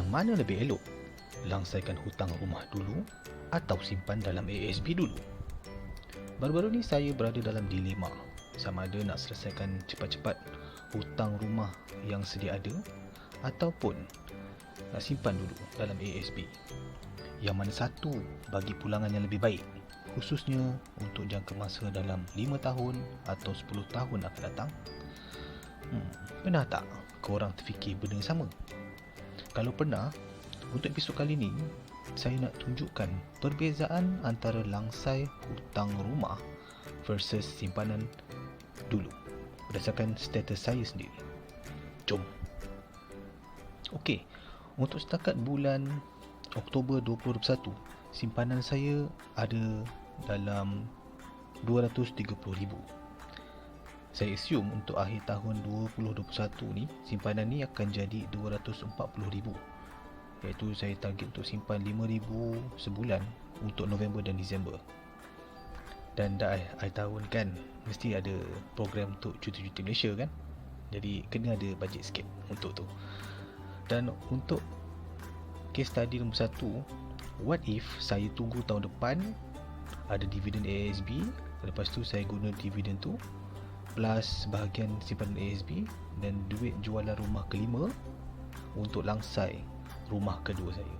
Yang mana lebih elok? Langsaikan hutang rumah dulu atau simpan dalam ASB dulu? Baru-baru ni saya berada dalam dilema sama ada nak selesaikan cepat-cepat hutang rumah yang sedia ada ataupun nak simpan dulu dalam ASB. Yang mana satu bagi pulangan yang lebih baik, khususnya untuk jangka masa dalam 5 tahun atau 10 tahun akan datang? Pernah tak korang terfikir benda yang sama? Kalau pernah, untuk episod kali ni saya nak tunjukkan perbezaan antara langsai hutang rumah versus simpanan dulu berdasarkan status saya sendiri. Jom. Okey, untuk setakat bulan Oktober 2021, simpanan saya ada dalam 230,000. Saya assume untuk akhir tahun 2021 ni, simpanan ni akan jadi 240,000. Iaitu saya target untuk simpan 5,000 sebulan untuk November dan Disember. Dan dah akhir tahun kan, mesti ada program untuk cuti-cuti Malaysia kan. Jadi kena ada bajet sikit untuk tu. Dan untuk case study nombor 1, what if saya tunggu tahun depan ada dividen ASB, lepas tu saya guna dividen tu plus bahagian simpanan ASB dan duit jualan rumah kelima untuk langsai rumah kedua saya.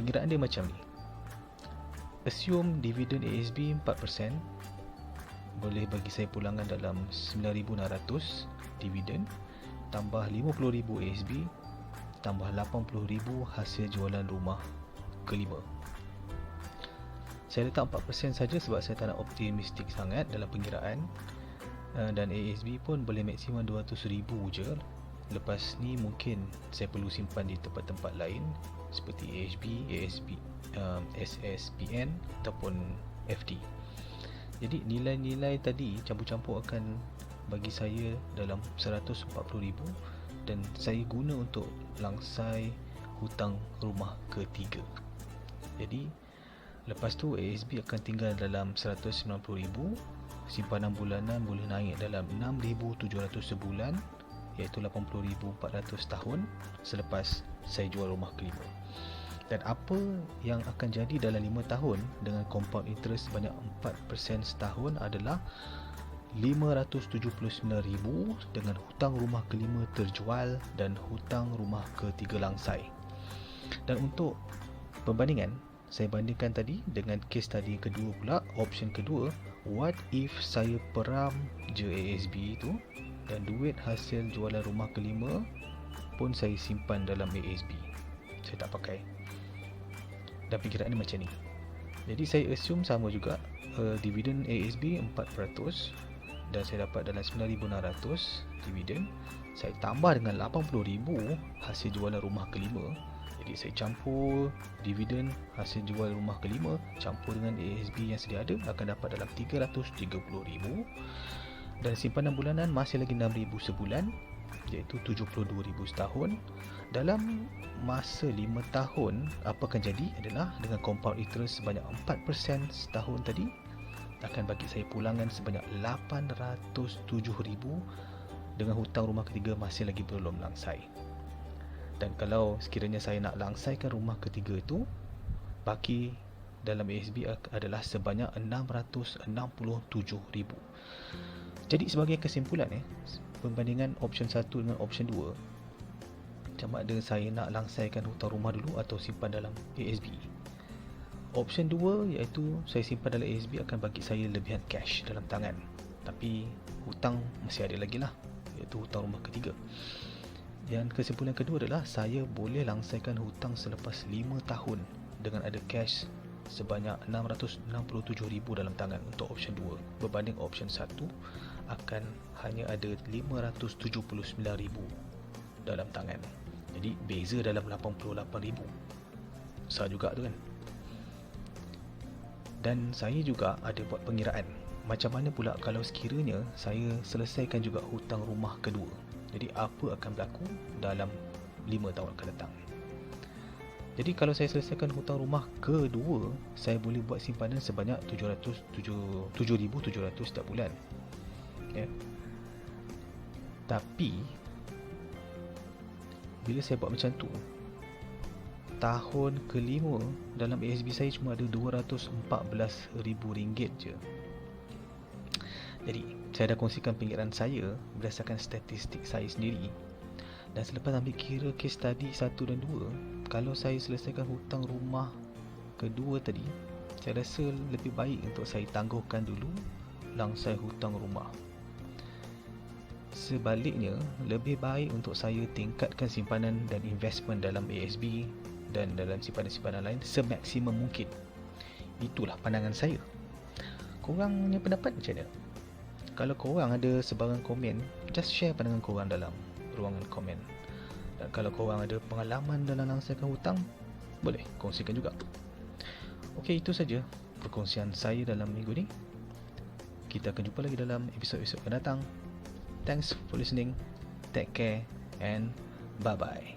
Pengiraan dia macam ni. Assume dividen ASB 4%, boleh bagi saya pulangan dalam 9,600 dividen, tambah 50,000 ASB, tambah 80,000 hasil jualan rumah kelima. Saya letak 4% saja sebab saya tak nak optimistik sangat dalam pengiraan. Dan ASB pun boleh maksimum 200,000 je. Lepas ni mungkin saya perlu simpan di tempat-tempat lain seperti AHB, ASB, SSPN ataupun FD. Jadi nilai-nilai tadi campur-campur akan bagi saya dalam 140,000 dan saya guna untuk langsai hutang rumah ketiga. Jadi lepas tu ASB akan tinggal dalam 190,000. Simpanan bulanan boleh naik dalam 6,700 sebulan, iaitu 80,400 tahun selepas saya jual rumah kelima. Dan apa yang akan jadi dalam 5 tahun dengan compound interest sebanyak 4% setahun adalah 579,000 dengan hutang rumah kelima terjual dan hutang rumah ketiga langsai. Dan untuk perbandingan, saya bandingkan tadi dengan case study kedua pula, option kedua, what if saya peram je ASB tu dan duit hasil jualan rumah kelima pun saya simpan dalam ASB, saya tak pakai. Dan fikiran ni macam ni. Jadi saya assume sama juga, dividen ASB 4% dan saya dapat dalam 9,600 dividen. Saya tambah dengan 80,000 hasil jualan rumah kelima. Jadi saya campur dividen hasil jual rumah kelima campur dengan ASB yang sedia ada, akan dapat dalam 330,000. Dan simpanan bulanan masih lagi 6,000 sebulan, iaitu 72,000 setahun. Dalam masa 5 tahun, apa akan jadi adalah dengan compound interest sebanyak 4% setahun tadi, akan bagi saya pulangan sebanyak 807,000 dengan hutang rumah ketiga masih lagi belum langsai. Dan kalau sekiranya saya nak langsaikan rumah ketiga itu, baki dalam ASB adalah sebanyak 667,000. Jadi sebagai kesimpulan, perbandingan option 1 dengan option 2, sama ada saya nak langsaikan hutang rumah dulu atau simpan dalam ASB. Option 2 iaitu saya simpan dalam ASB akan bagi saya lebihan cash dalam tangan, tapi hutang masih ada lagi lah, iaitu hutang rumah ketiga. Yang kesimpulan kedua adalah saya boleh langsaikan hutang selepas 5 tahun dengan ada cash sebanyak 667,000 dalam tangan untuk option 2, berbanding option 1 akan hanya ada 579,000 dalam tangan. Jadi beza dalam 88,000. Besar juga tu kan. Dan saya juga ada buat pengiraan macam mana pula kalau sekiranya saya selesaikan juga hutang rumah kedua. Jadi apa akan berlaku dalam 5 tahun akan datang. Jadi kalau saya selesaikan hutang rumah kedua, saya boleh buat simpanan sebanyak 7,700 setiap bulan. Tapi bila saya buat macam tu, tahun kelima dalam ASB saya cuma ada RM214,000 je. Jadi saya dah kongsikan pengiran saya berdasarkan statistik saya sendiri. Dan selepas ambil kira case study 1 dan 2, kalau saya selesaikan hutang rumah kedua tadi, saya rasa lebih baik untuk saya tangguhkan dulu langsai hutang rumah. Sebaliknya, lebih baik untuk saya tingkatkan simpanan dan investment dalam ASB dan dalam simpanan-simpanan lain semaksimum mungkin. Itulah pandangan saya. Korang punya pendapat macam mana? Kalau korang ada sebarang komen, just share pandangan korang dalam ruangan komen. Dan kalau korang ada pengalaman dalam langsaikan hutang, boleh kongsikan juga. Okey, itu saja perkongsian saya dalam minggu ni. Kita akan jumpa lagi dalam episod-episod akan datang. Thanks for listening. Take care and bye-bye.